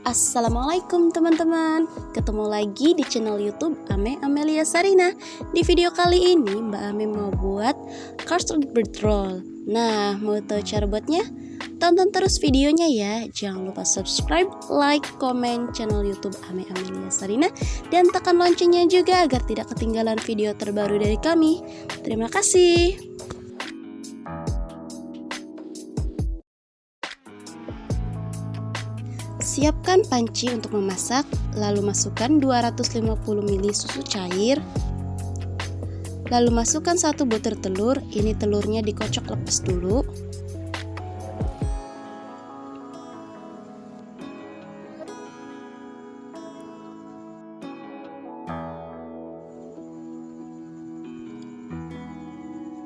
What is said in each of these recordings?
Assalamualaikum teman-teman. Ketemu lagi di channel YouTube Ame Amelia Sarina. Di video kali ini Mbak Ame mau buat custard bread roll. Nah, mau tahu cara buatnya? Tonton terus videonya ya. Jangan lupa subscribe, like, komen channel YouTube Ame Amelia Sarina dan tekan loncengnya juga agar tidak ketinggalan video terbaru dari kami. Terima kasih. Siapkan panci untuk memasak, lalu masukkan 250 ml susu cair. Lalu masukkan 1 butir telur, ini telurnya dikocok lepas dulu.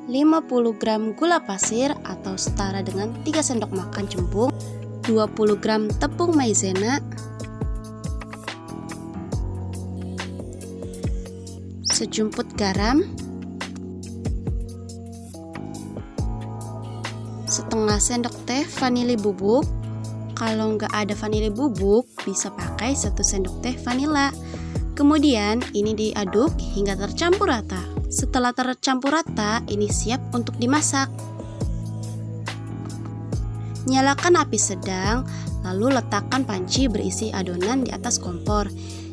...50 gram gula pasir atau setara dengan 3 sendok makan cembung, 20 gram tepung maizena, sejumput garam, setengah sendok teh vanili bubuk. Kalau nggak ada vanili bubuk, bisa pakai 1 sendok teh vanila. Kemudian ini diaduk hingga tercampur rata. Setelah tercampur rata, ini siap untuk dimasak. Nyalakan api sedang, lalu letakkan panci berisi adonan di atas kompor.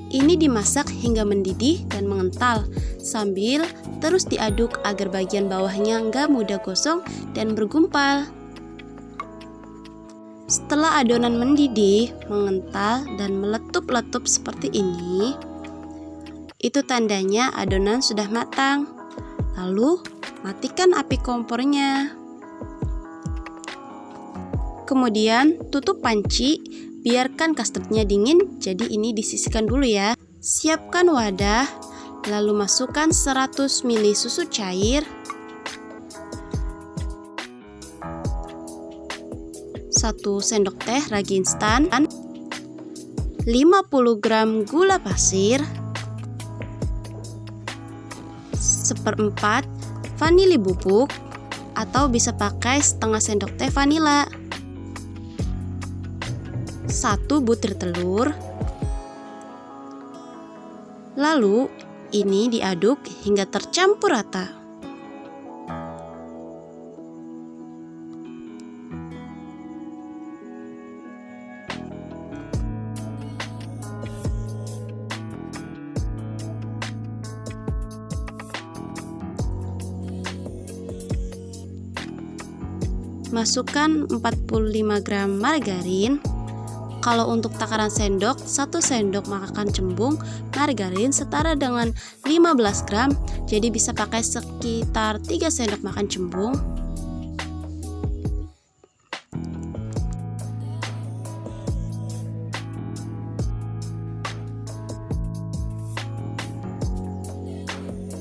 Ini dimasak hingga mendidih dan mengental, sambil terus diaduk agar bagian bawahnya nggak mudah gosong dan bergumpal. Setelah adonan mendidih, mengental, dan meletup-letup seperti ini, itu tandanya adonan sudah matang. Lalu matikan api kompornya. Kemudian tutup panci, biarkan custardnya dingin, jadi ini disisihkan dulu ya. Siapkan wadah, lalu masukkan 100 ml susu cair, 1 sendok teh ragi instan, 50 gram gula pasir, 1/4 vanili bubuk atau bisa pakai setengah sendok teh vanila, 1 butir telur. Lalu ini diaduk hingga tercampur rata. Masukkan 45 gram margarin. Kalau untuk takaran sendok, 1 sendok makan cembung margarin setara dengan 15 gram, jadi bisa pakai sekitar 3 sendok makan cembung.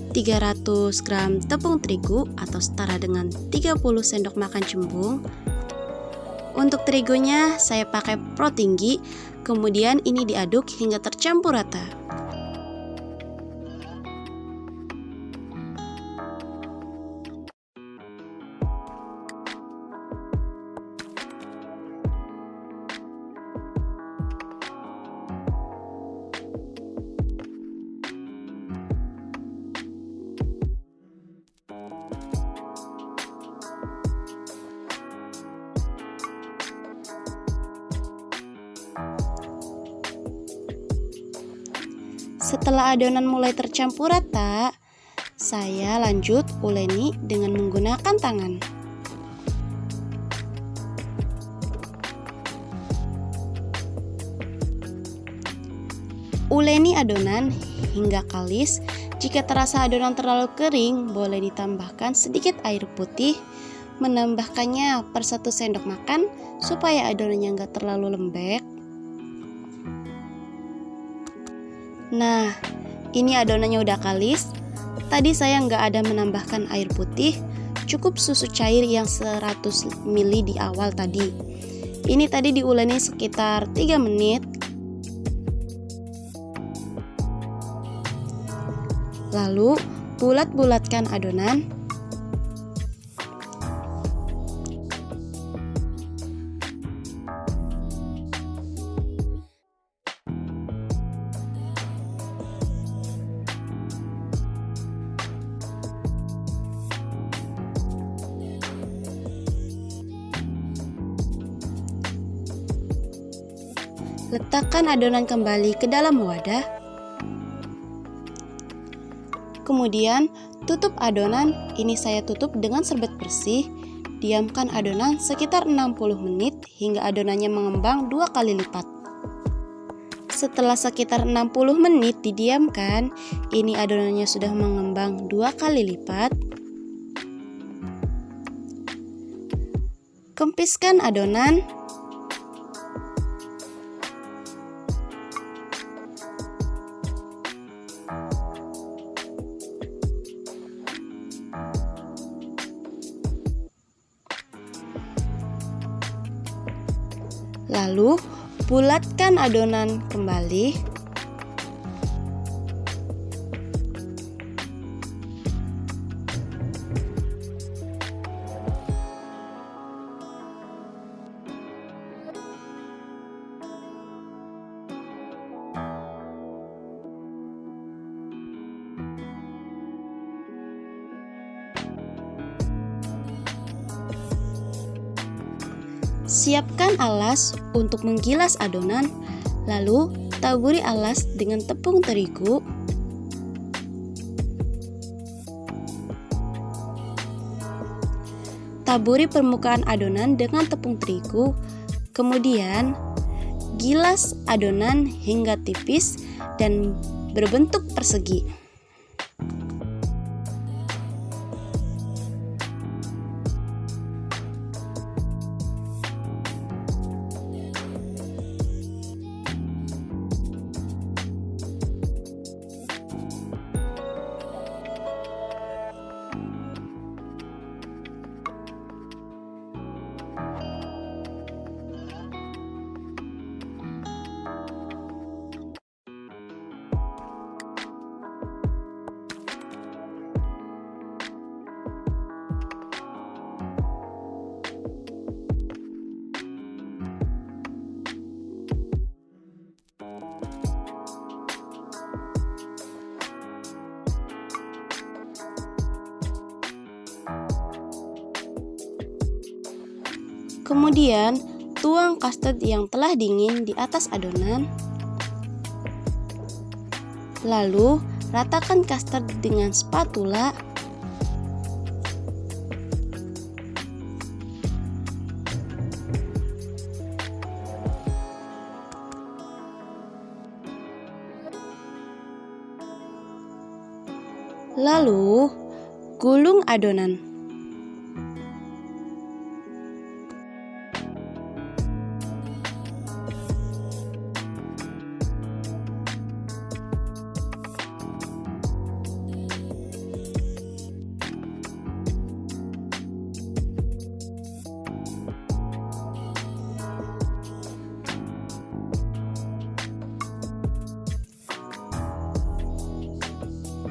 ...300 gram tepung terigu atau setara dengan 30 sendok makan cembung. Untuk terigunya saya pakai pro tinggi, kemudian ini diaduk hingga tercampur rata. Setelah adonan mulai tercampur rata, saya lanjut uleni dengan menggunakan tangan. Uleni adonan hingga kalis. Jika terasa adonan terlalu kering, boleh ditambahkan sedikit air putih. Menambahkannya per 1 sendok makan supaya adonannya nggak terlalu lembek. Nah, ini adonannya udah kalis. Tadi saya nggak ada menambahkan air putih, cukup susu cair yang 100 ml di awal tadi. Ini tadi diuleni sekitar 3 menit. Lalu bulat-bulatkan adonan. letakkan adonan kembali ke dalam wadah. Kemudian, tutup adonan. Ini saya tutup dengan serbet bersih. Diamkan adonan sekitar 60 menit hingga adonannya mengembang 2 kali lipat. Setelah sekitar 60 menit didiamkan, ini adonannya sudah mengembang 2 kali lipat. Kempiskan adonan. Lalu, bulatkan adonan kembali. Siapkan alas untuk menggilas adonan, lalu taburi alas dengan tepung terigu. Taburi permukaan adonan dengan tepung terigu, kemudian gilas adonan hingga tipis dan berbentuk persegi. Kemudian, tuang custard yang telah dingin di atas adonan. Lalu, ratakan custard dengan spatula. Lalu, gulung adonan.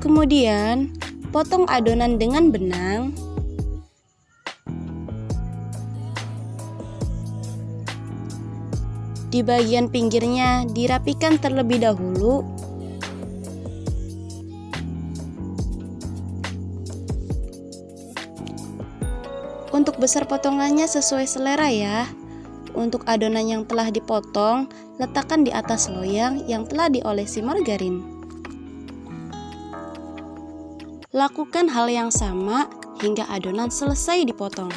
Kemudian, potong adonan dengan benang. Di bagian pinggirnya dirapikan terlebih dahulu. Untuk besar potongannya sesuai selera ya. Untuk adonan yang telah dipotong, letakkan di atas loyang yang telah diolesi margarin. Lakukan hal yang sama hingga adonan selesai dipotong.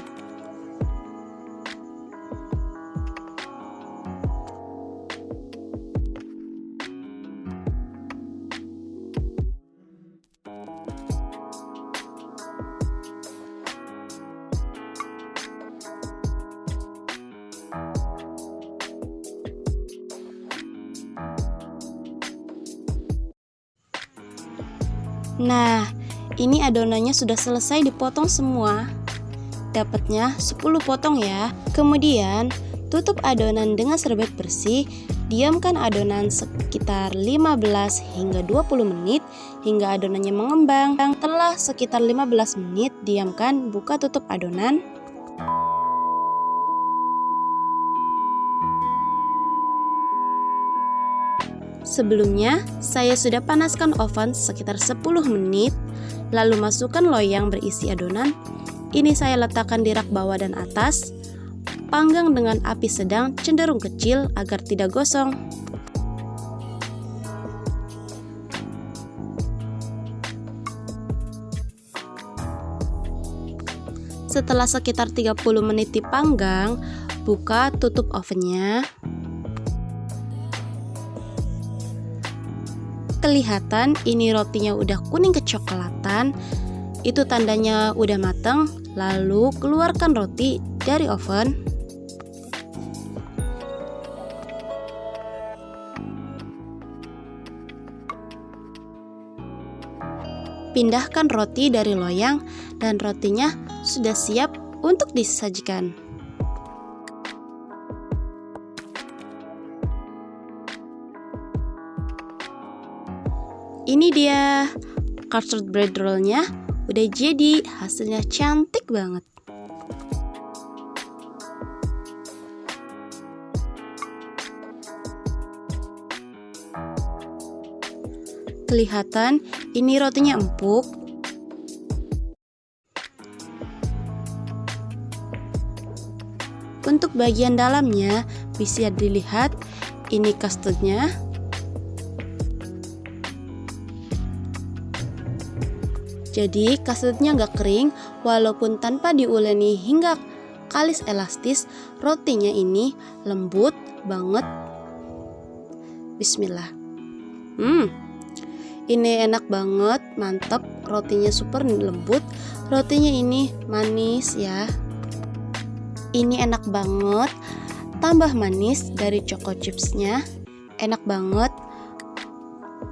Nah, ini adonannya sudah selesai dipotong semua. Dapatnya 10 potong ya. Kemudian, tutup adonan dengan serbet bersih. Diamkan adonan sekitar 15 hingga 20 menit hingga adonannya mengembang. Setelah sekitar 15 menit, diamkan, buka tutup adonan. Sebelumnya, saya sudah panaskan oven sekitar 10 menit, lalu masukkan loyang berisi adonan. Ini saya letakkan di rak bawah dan atas. Panggang dengan api sedang cenderung kecil agar tidak gosong. Setelah sekitar 30 menit dipanggang, buka tutup ovennya. Kelihatan ini rotinya udah kuning kecoklatan, itu tandanya udah matang. Lalu keluarkan roti dari oven. Pindahkan roti dari loyang dan rotinya sudah siap untuk disajikan. Ini dia custard bread rollnya, udah jadi, hasilnya cantik banget. Kelihatan ini rotinya empuk. Untuk bagian dalamnya bisa dilihat, ini custardnya. Jadi custardnya nggak kering, walaupun tanpa diuleni hingga kalis elastis, rotinya ini lembut banget. Bismillah. Ini enak banget, mantap. Rotinya super lembut. Rotinya ini manis ya. Ini enak banget. Tambah manis dari choco chipsnya. Enak banget.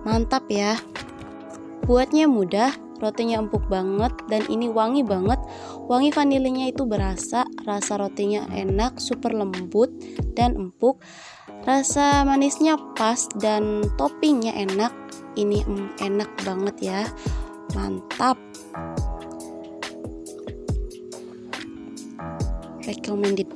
Mantap ya. Buatnya mudah, rotinya empuk banget, dan ini wangi banget. Wangi vanilenya itu berasa, rasa rotinya enak, super lembut dan empuk. Rasa manisnya pas dan toppingnya enak. Ini enak banget ya, mantap. Recommended.